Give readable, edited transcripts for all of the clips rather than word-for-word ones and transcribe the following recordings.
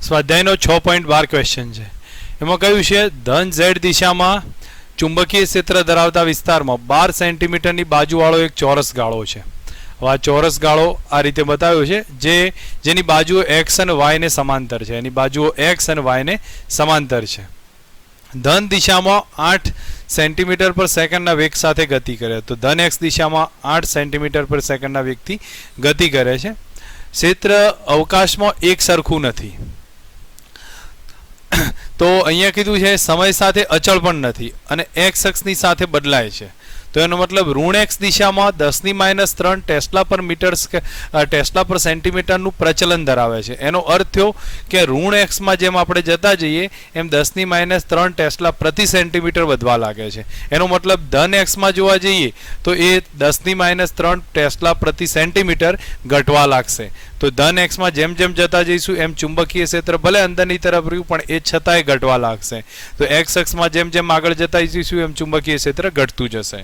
સ્વાધ્યાયનો 6.12 question છે. એમાં કહ્યું છે ધન ઝેડ દિશામાં ચુંબકીય ક્ષેત્ર ધરાવતા વિસ્તારમાં 12 સેન્ટીમીટરની બાજુવાળો એક ચોરસ ગાળો છે. હવે આ ચોરસ ગાળો આ રીતે બતાવ્યો છે જેની બાજુઓ એક્સ અને વાય ને સમાંતર છે. એની બાજુઓ એક્સ અને વાય ને સમાંતર છે. ધન દિશામાં 8 સેન્ટીમીટર પર સેકન્ડના વેગ સાથે ગતિ કરે તો ધન એક્સ દિશામાં 8 સેન્ટીમીટર પર સેકન્ડના વેગથી ગતિ કરે છે. ક્ષેત્ર અવકાશમાં એક સરખું નથી. તો અહીંયા કીધું છે સમય સાથે અચળ પણ નથી અને એક્સ અક્ષની સાથે બદલાય છે. તો એનો મતલબ ઋણ એક્સ દિશામાં 10⁻³ ટેસ્લા પર મીટર ટેસ્લા પર સેન્ટીમીટરનું પ્રચલન ધરાવે છે. એનો અર્થ થયો કે ઋણ એક્સમાં જેમ આપણે જતા જઈએ એમ 10⁻³ ટેસ્લા પ્રતિ સેન્ટીમીટર વધવા લાગે છે. એનો મતલબ ધન એક્સમાં જોવા જઈએ તો એ 10⁻³ ટેસ્લા પ્રતિ સેન્ટીમીટર ઘટવા લાગશે. તો ધન એક્સમાં જેમ જેમ જતા જઈશું એમ ચુંબકીય ક્ષેત્ર ભલે અંદરની તરફ રહ્યું પણ એ છતાંય ઘટવા લાગશે. તો એક્સ અક્ષમાં જેમ જેમ આગળ જતા જઈશું એમ ચુંબકીય ક્ષેત્ર ઘટતું જશે.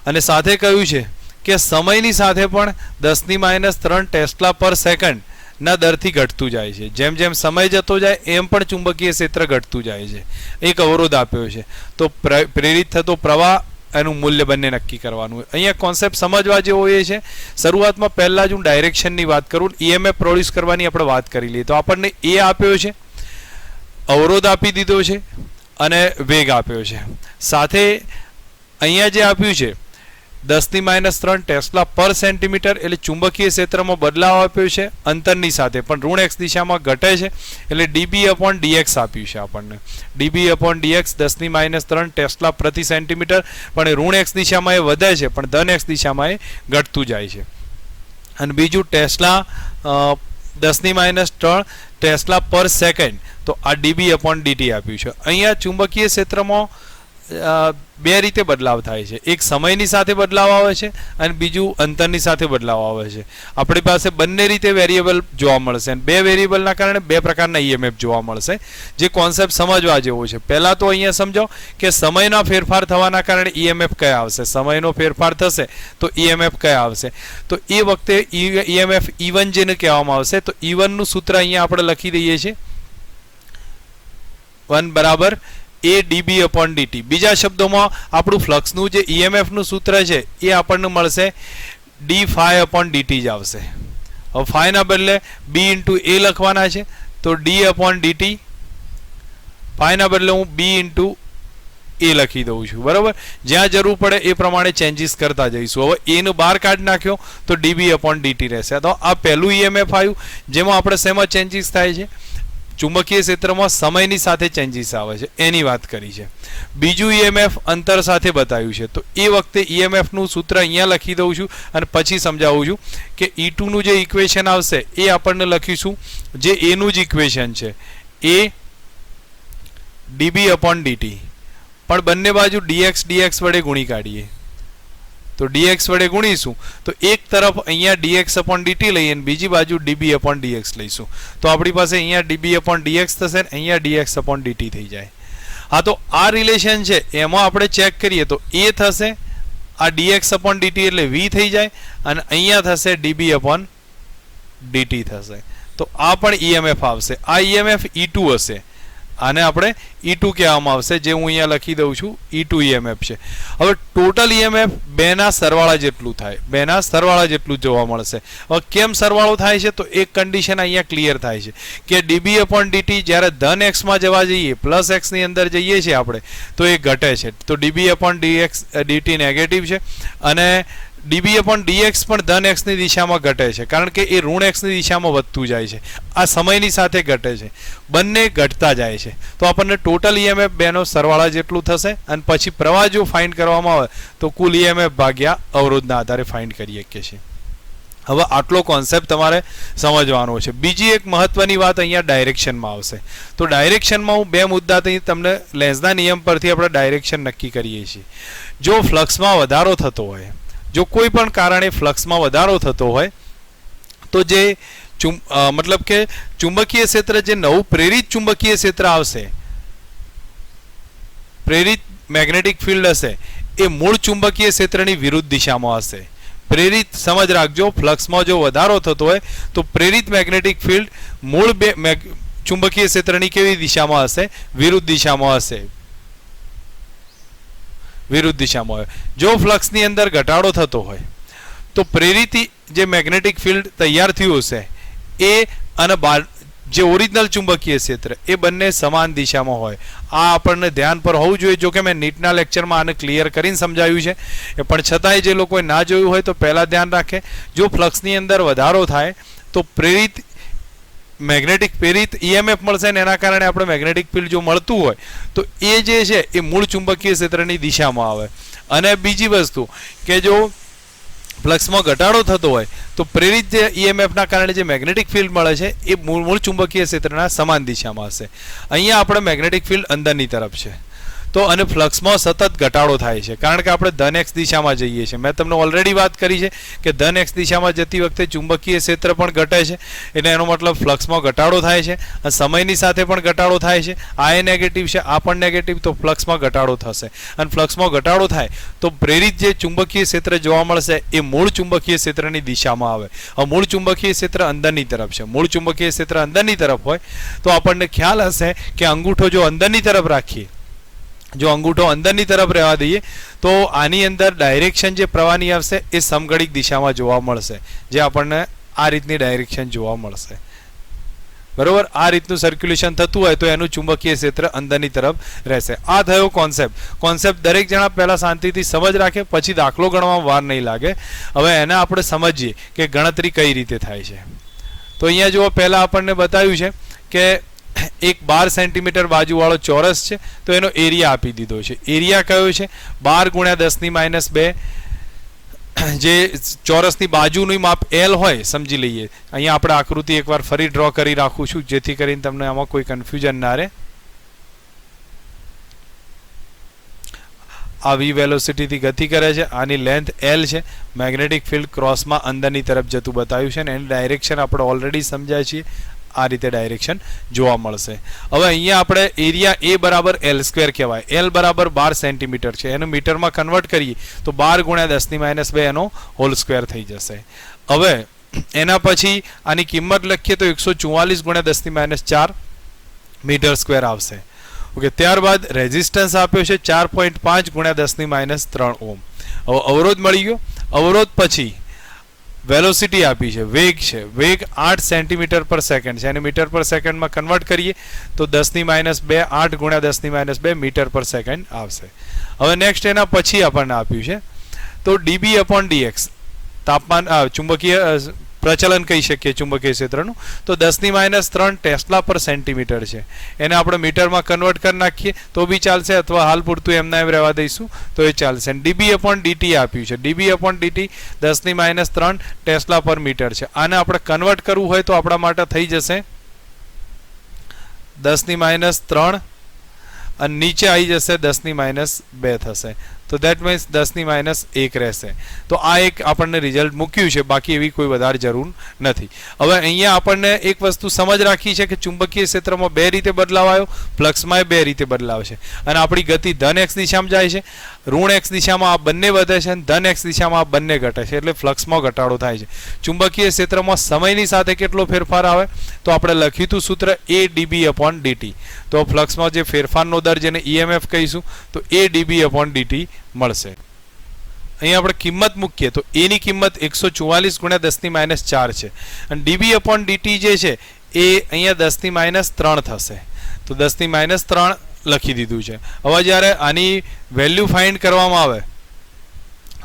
અને સાથે કહ્યું છે કે સમયની સાથે પણ 10⁻³ ટેસ્લા પર સેકન્ડ ના દરથી ઘટતું જાય છે. જેમ જેમ સમય જતો જાય એમ પણ ચુંબકીય ક્ષેત્ર ઘટતું જાય છે. એક અવરોધ આપ્યો છે. તો પ્રેરિત થતો પ્રવાહ એનું મૂલ્ય બંને નક્કી કરવાનું. અહીંયા કોન્સેપ્ટ સમજવા જેવો એ છે. શરૂઆતમાં પહેલાં જ હું ડાયરેક્શનની વાત કરું, ઈએમએફ પ્રોડ્યુસ કરવાની આપણે વાત કરી લઈએ. તો આપણને એ આપ્યો છે, અવરોધ આપી દીધો છે અને વેગ આપ્યો છે. સાથે અહીંયા જે આપ્યું છે 10⁻³ ટેસ્લા પર સેન્ટીમીટર એટલે ચુંબકીય ક્ષેત્રમાં બદલાવ આપ્યો છે અંતરની સાથે, પણ ઋણ એક્સ દિશામાં ઘટે છે એટલે dB/dx આપ્યું છે આપણને. dB/dx 10⁻³ ટેસ્લા પ્રતિ સેન્ટીમીટર, પણ ઋણ એક્સ દિશામાં એ વધે છે પણ ધન એક્સ દિશામાં એ ઘટતું જાય છે. અને બીજું ટેસ્લા 10⁻³ ટેસ્લા પર સેકન્ડ, તો આ dB/dt આપ્યું છે. અહીંયા ચુંબકીય ક્ષેત્રમાં બે રીતે બદલાવ થાય છે. એક સમયની સાથે બદલાવ આવે છે અને બીજું અંતરની સાથે બદલાવ આવે છે. આપણી પાસે બંને રીતે વેરિયેબલ જોવા મળશે અને બે વેરિયેબલના કારણે બે પ્રકારના ઈએમએફ જોવા મળશે, જે કોન્સેપ્ટ સમજવા જેવો છે. પહેલાં તો અહીંયા સમજો કે સમયના ફેરફાર થવાના કારણે ઈએમએફ કયા આવશે. સમયનો ફેરફાર થશે તો ઈએમએફ કયા આવશે. તો એ વખતે ઈએમએફ E1 જેને કહેવામાં આવશે. તો E1 નું સૂત્ર અહીંયા આપણે લખી દઈએ છીએ, 1 = a dB/dt. બીજા શબ્દોમાં આપણું ફ્લક્સનું જે ઈએમએફનું સૂત્ર છે એ આપણને મળશે dφ/dt જ આવશે. હવે φ ના બદલે b × a લખવાના છે તો d/dt, φ ના બદલે હું b × a લખી દઉં છું. બરાબર, જ્યાં જરૂર પડે એ પ્રમાણે ચેન્જીસ કરતા જઈશું. હવે a નું બહાર કાઢી નાખ્યો તો dB/dt રહેશે. તો આ પહેલું ઈએમએફ આવ્યું જેમાં આપણે શેમાં ચેન્જીસ થાય છે, ચુંબકીય ક્ષેત્રમાં સમયની સાથે ચેન્જીસ આવે છે એની વાત કરી છે. બીજું ઈએમએફ અંતર સાથે બતાવ્યું છે. તો એ વખતે ઈએમએફનું સૂત્ર અહીંયા લખી દઉં છું અને પછી સમજાવું છું કે E2 નું જે ઇક્વેશન આવશે એ આપણને લખીશું જે A નું જ ઇક્વેશન છે, a dB/dt, પણ બંને બાજુ dx વડે ગુણી કાઢીએ. તો dx વડે ગુણીશું તો એક તરફ અહીંયા dx/dt લઈએ અને બીજી બાજુ dB/dx લઈશું. તો આપણી પાસે અહીંયા dB/dx થશે અને અહીંયા dx/dt થઈ જાય. હા, તો આ રિલેશન છે એમાં આપણે ચેક કરીએ તો a થશે, આ dx/dt એટલે v થઈ જાય અને અહીંયા થશે dB/dt થશે. તો આ પણ ઈએમએફ આવશે. આ ઈએમએફ E2 હશે. આને આપણે E2 કહેવામાં આવશે, જે હું અહીંયા લખી દઉં છું E2 ઈએમએફ છે. હવે ટોટલ ઈએમએફ બેના સરવાળા જેટલું થાય, બેના સરવાળા જેટલું જોવા મળશે. હવે કેમ સરવાળો થાય છે તો એક કન્ડિશન અહીંયા ક્લિયર થાય છે કે dB/dt જ્યારે ધન એક્સમાં જવા જઈએ, પ્લસ એક્સની અંદર જઈએ છીએ આપણે તો એ ઘટે છે. તો dB/dt નેગેટિવ છે અને dB/dx પણ ધન એક્સની દિશામાં ઘટે છે કારણ કે એ ઋણ એક્સની દિશામાં વધતું જાય છે. આ સમયની સાથે ઘટે છે, બંને ઘટતા જાય છે. તો આપણને ટોટલ ઈએમએફ બેનો સરવાળા જેટલું થશે અને પછી પ્રવાહ જો ફાઇન્ડ કરવામાં આવે તો કુલ ઈએમએફ ભાગ્યા અવરોધના આધારે ફાઇન્ડ કરી શકીએ છીએ. હવે આટલો કોન્સેપ્ટ તમારે સમજવાનો છે. બીજી એક મહત્વની વાત અહીંયા ડાયરેક્શનમાં આવશે. તો ડાયરેક્શનમાં હું બે મુદ્દાથી તમને લેન્ઝના નિયમ પરથી આપણે ડાયરેક્શન નક્કી કરીએ છીએ. જો ફ્લક્સમાં વધારો થતો હોય, જો કોઈ પણ કારણે ફ્લક્સમાં વધારો થતો હોય તો જે મતલબ કે ચુંબકીય ક્ષેત્ર જે નવું પ્રેરિત ચુંબકીય ક્ષેત્ર આવશે, પ્રેરિત મેગ્નેટિક ફિલ્ડ હશે એ મૂળ ચુંબકીય ક્ષેત્રની વિરુદ્ધ દિશામાં હશે. પ્રેરિત સમજ રાખજો, ફ્લક્સમાં જો વધારો થતો હોય તો પ્રેરિત મેગ્નેટિક ફિલ્ડ મૂળ ચુંબકીય ક્ષેત્રની કેવી દિશામાં હશે? વિરુદ્ધ દિશામાં હશે, વિરુદ્ધ દિશામાં હોય. જો ફ્લક્સની અંદર ઘટાડો થતો હોય તો પ્રેરિત જે મેગ્નેટિક ફિલ્ડ તૈયાર થયું હશે એ અને જે ઓરિજિનલ ચુંબકીય ક્ષેત્ર એ બંને સમાન દિશામાં હોય. આ આપણને ધ્યાન પર હોવું જોઈએ. જો કે મેં નીટના લેક્ચરમાં આને ક્લિયર કરીને સમજાવ્યું છે, પણ છતાંય જે લોકોએ ના જોયું હોય તો પહેલાં ધ્યાન રાખે. જો ફ્લક્સની અંદર વધારો થાય તો પ્રેરિત EMF મળશે ને એના કારણે આપણે મેગ્નેટિક ફિલ્ડ જો મળતું હોય તો એ જે છે એ મૂળ ચુંબકીય ક્ષેત્રની દિશામાં આવે. અને બીજી વસ્તુ કે જો ફ્લક્સમાં ઘટાડો થતો હોય તો પ્રેરિત જે EMFના કારણે જે મેગ્નેટિક ફિલ્ડ મળે છે એ મૂળ ચુંબકીય ક્ષેત્રના સમાન દિશામાં હશે. અહીંયા આપણે મેગ્નેટિક ફિલ્ડ અંદરની તરફ છે તો અને ફ્લક્સમાં સતત ઘટાડો થાય છે કારણ કે આપણે ધન એક્સ દિશામાં જઈએ છીએ. મેં તમને ઓલરેડી વાત કરી છે કે ધન એક્સ દિશામાં જતી વખતે ચુંબકીય ક્ષેત્ર પણ ઘટે છે, એટલે એનો મતલબ ફ્લક્સમાં ઘટાડો થાય છે અને સમયની સાથે પણ ઘટાડો થાય છે. આ એ નેગેટિવ છે, આ પણ નેગેટિવ, તો ફ્લક્સમાં ઘટાડો થશે. અને ફ્લક્સમાં ઘટાડો થાય તો પ્રેરિત જે ચુંબકીય ક્ષેત્ર જોવા મળશે એ મૂળ ચુંબકીય ક્ષેત્રની દિશામાં આવે. હવે મૂળ ચુંબકીય ક્ષેત્ર અંદરની તરફ છે. મૂળ ચુંબકીય ક્ષેત્ર અંદરની તરફ હોય તો આપણને ખ્યાલ હશે કે અંગૂઠો જો અંદરની તરફ રાખીએ, જો અંગૂઠો અંદરની તરફ રહેવા દઈએ તો આની અંદર ડાયરેક્શન જે પ્રવાહની આવશે એ સમઘડિત દિશામાં જોવા મળશે, જે આપણને આ રીતની ડાયરેક્શન જોવા મળશે. બરોબર, આ રીતનું સર્ક્યુલેશન થતું હોય તો એનું ચુંબકીય ક્ષેત્ર અંદરની તરફ રહેશે. આ થયો કોન્સેપ્ટ. દરેક જણા પહેલા શાંતિથી સમજ રાખે, પછી દાખલો ગણવામાં વાર નહીં લાગે. હવે એને આપણે સમજીએ કે ગણતરી કઈ રીતે થાય છે. તો અહીંયા જુઓ, પહેલા આપણને બતાવ્યું છે કે એક 12 સેન્ટીમીટર બાજુવાળો ચોરસ છે તો એનો એરિયા આપી દીધો છે. એરિયા કયો છે? 12 × 10⁻². જે ચોરસની બાજુનું માપ L હોય સમજી લઈએ. અહીંયા આપણે આકૃતિ એકવાર ફરી ડ્રો કરી રાખું છું જેથી કરીને તમને આમાં કોઈ કન્ફ્યુઝન ના રહે. આ v વેલોસિટીથી ગતિ કરે છે, આની લેન્થ L છે. મેગ્નેટિક ફિલ્ડ ક્રોસમાં અંદરની તરફ જતું બતાવ્યું છે અને એની ડાયરેક્શન આપણે ઓલરેડી સમજ્યા છીએ. આ રીતે ડાયરેક્શન જોવા મળશે. હવે અહીંયા આપણે એરિયા A બરાબર L² કહેવાય. L બરાબર 12 સેન્ટીમીટર છે, એનું મીટરમાં કન્વર્ટ કરીએ તો 12 × 10⁻² એનો હોલ સ્ક્વેર થઈ જશે. હવે એના પછી આની કિંમત લખીએ તો 144 × 10⁻⁴ મીટર સ્ક્વેર આવશે. ઓકે, ત્યારબાદ રેઝિસ્ટન્સ આપ્યો છે 4.5 × 10⁻³ ઓહ્મ. હવે અવરોધ મળી ગયો. અવરોધ પછી વેલોસિટી આપી છે, વેગ છે. વેગ 8 સેન્ટીમીટર પર સેકન્ડ છે, એને મીટર પર સેકન્ડમાં કન્વર્ટ કરીએ તો 10⁻², 8 × 10⁻² મીટર પર સેકન્ડ આવશે. હવે નેક્સ્ટ એના પછી આપણને આપ્યું છે તો dB/dx તાપમાન, ચુંબકીય પ્રચલન કહી શકીએ ચુંબકીય ક્ષેત્રનું, તો 10⁻³ ટેસ્લા પર સેન્ટીમીટર છે. એને આપણે મીટરમાં કન્વર્ટ કરી નાખીએ તો બી ચાલશે, અથવા હાલ પૂરતું એમના એમ રહેવા દઈશું તો એ ચાલશે. dB/dt આપ્યું છે. dB/dt 10⁻³ ટેસ્લા પર મીટર છે. આને આપણે કન્વર્ટ કરવું હોય તો આપણા માટે થઈ જશે 10⁻³ અને નીચે આવી જશે 10⁻² થશે. તો દેટ મીન્સ 10⁻1 રહેશે. તો આ એક આપણને રિઝલ્ટ મૂક્યું છે, બાકી એવી કોઈ વધારે જરૂર નથી. હવે અહીંયા આપણને એક વસ્તુ સમજ રાખી છે કે ચુંબકીય ક્ષેત્રમાં બે રીતે બદલાવ આવ્યો, ફ્લક્સમાં બે રીતે બદલાવ છે. અને આપણી ગતિ ધન એક્સ દિશામાં જાય છે, ઋણ એક્સ દિશામાં આ બંને વધે છે અને ધન એક્સ દિશામાં આ બંને ઘટે છે, એટલે ફ્લક્સમાં ઘટાડો થાય છે. ચુંબકીય ક્ષેત્રમાં સમયની સાથે કેટલો ફેરફાર આવે તો આપણે લખ્યું હતું સૂત્ર A dB/dt. તો ફ્લક્સમાં જે ફેરફારનો દર જેને EMF કહીશું તો A dB/dt મળશે. અહીં આપણે કિંમત મૂકીએ તો A ની કિંમત 144 × 10⁻⁴ છે અને dB/dt જે છે એ અહીંયા 10⁻³ થશે. તો 10⁻³ લખી દીધું છે. હવે જ્યારે આની વેલ્યુ ફાઇન્ડ કરવામાં આવે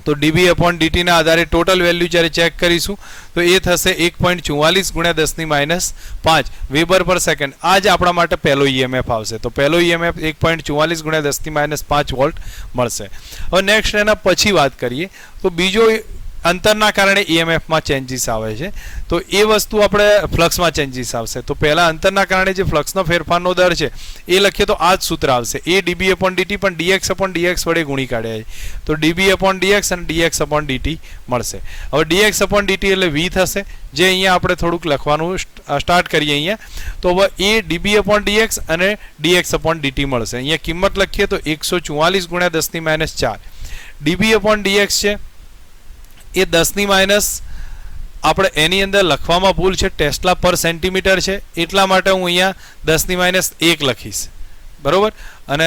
તો dB/dt ના આધારે ટોટલ વેલ્યુ જ્યારે ચેક કરીશું તો એ થશે 1.44 × 10⁻5 વેબર પર સેકન્ડ. આ જ આપણા માટે પહેલો EMF આવશે. તો પહેલો EMF 1.44 × 10⁻5 વોલ્ટ મળશે. હવે નેક્સ્ટ એના પછી વાત કરીએ તો બીજો અંતરના કારણે EMFમાં ચેન્જીસ આવે છે, તો એ વસ્તુ આપણે ફ્લક્સમાં ચેન્જીસ આવશે. તો પહેલા અંતરના કારણે જે ફ્લક્સનો ફેરફારનો દર છે એ લખીએ તો આ જ સૂત્ર આવશે A dB/dt, પણ dx/dx વડે ગુણી કાઢ્યા છે તો dB/dx અને dx/dt મળશે. હવે dx/dt એટલે v થશે, જે અહીંયા આપણે થોડુંક લખવાનું સ્ટાર્ટ કરીએ અહીંયા. તો હવે A dB/dx અને dx/dt મળશે. અહીંયા કિંમત લખીએ તો 144 × 10⁻⁴. dB/dx છે એ 10ની માઇનસ આપણે એની અંદર લખવામાં ભૂલ છે, ટેસ્લા પર સેન્ટીમીટર છે, એટલા માટે હું અહીંયા 10ની માઇનસ 1 લખીશ, બરોબર. અને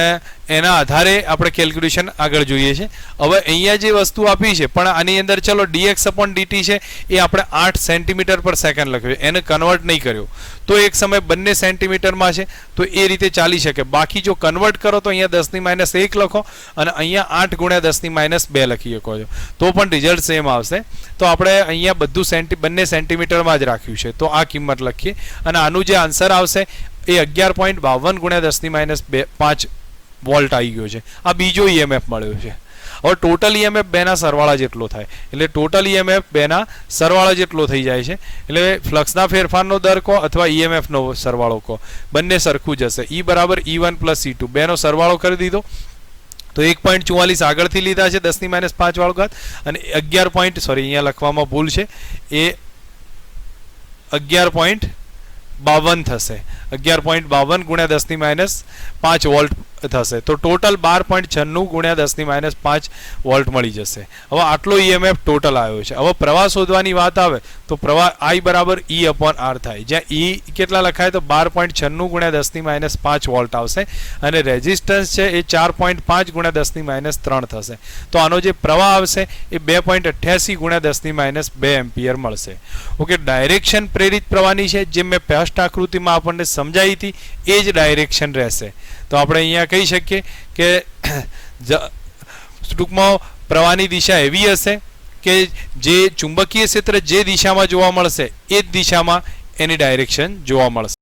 એના આધારે આપણે કેલ્ક્યુલેશન આગળ જોઈએ છે. હવે અહીંયા જે વસ્તુ આપી છે પણ આની અંદર ચલો dx અપોન dt છે એ આપણે 8 સેન્ટીમીટર પર સેકન્ડ લખ્યું, એને કન્વર્ટ નહીં કર્યો તો એક સમય બંને સેન્ટીમીટરમાં છે તો એ રીતે ચાલી શકે. બાકી જો કન્વર્ટ કરો તો અહીંયા 10ની માઇનસ 1 લખો અને અહીંયા 8 ગુણ્યા 10ની માઇનસ 2 લખી શકો છો તો પણ રિઝલ્ટ સેમ આવશે. તો આપણે અહીંયા બધું બંને સેન્ટીમીટરમાં જ રાખ્યું છે તો આ કિંમત લખીએ અને આનું જે આન્સર આવશે એ 11.52 ગુણ્યા 10ની માઇનસ 5 વોલ્ટ આવી ગયો છે. આ બીજો ઈએમએફ મળ્યો છે. હવે ટોટલ ઈએમએફ બેના સરવાળા જેટલો થાય એટલે ટોટલ ઈએમએફ બેના સરવાળા જેટલો થઈ જાય છે. એટલે ફ્લક્સના ફેરફારનો દર કહો અથવા ઈએમએફનો સરવાળો કહો, બંને સરખું જ હશે. E બરાબર E1 પ્લસ E2 બેનો સરવાળો કરી દીધો તો 1.44 આગળથી લીધા છે 10ની માઇનસ 5 વાળો ઘાત અને 11. અહીંયા લખવામાં ભૂલ છે, એ 11.52 થશે. 11.52 ગુણ્યા 10ની માઇનસ 5 વોલ્ટ થશે તો ટોટલ 12.96 ગુણ્યા 10ની માઇનસ 5 વોલ્ટ મળી જશે. હવે આટલો ઈએમએફ ટોટલ આવ્યો છે. હવે પ્રવાહ શોધવાની વાત આવે તો પ્રવાહ I બરાબર E અપોન R થાય, જ્યાં E કેટલા લખાય તો 12.96 ગુણ્યા 10ની માઇનસ 5 વોલ્ટ આવશે અને રેઝિસ્ટન્સ છે એ 4.5 ગુણ્યા 10ની માઇનસ 3 થશે. તો આનો જે પ્રવાહ આવશે એ 2.88 ગુણ્યા 10ની માઇનસ 2 એમ્પિયર મળશે. ઓકે, ડાયરેક્શન પ્રેરિત પ્રવાહની છે જે મેં ફર્સ્ટ આકૃતિમાં આપણને સમજાવી હતી એ જ ડાયરેક્શન રહેશે. તો આપણે અહીંયા કહી શકીએ કે ટૂંકમાં પ્રવાહની દિશા એવી હશે કે જે ચુંબકીય ક્ષેત્ર જે દિશામાં જોવા મળશે એ જ દિશામાં એની ડાયરેક્શન જોવા મળશે.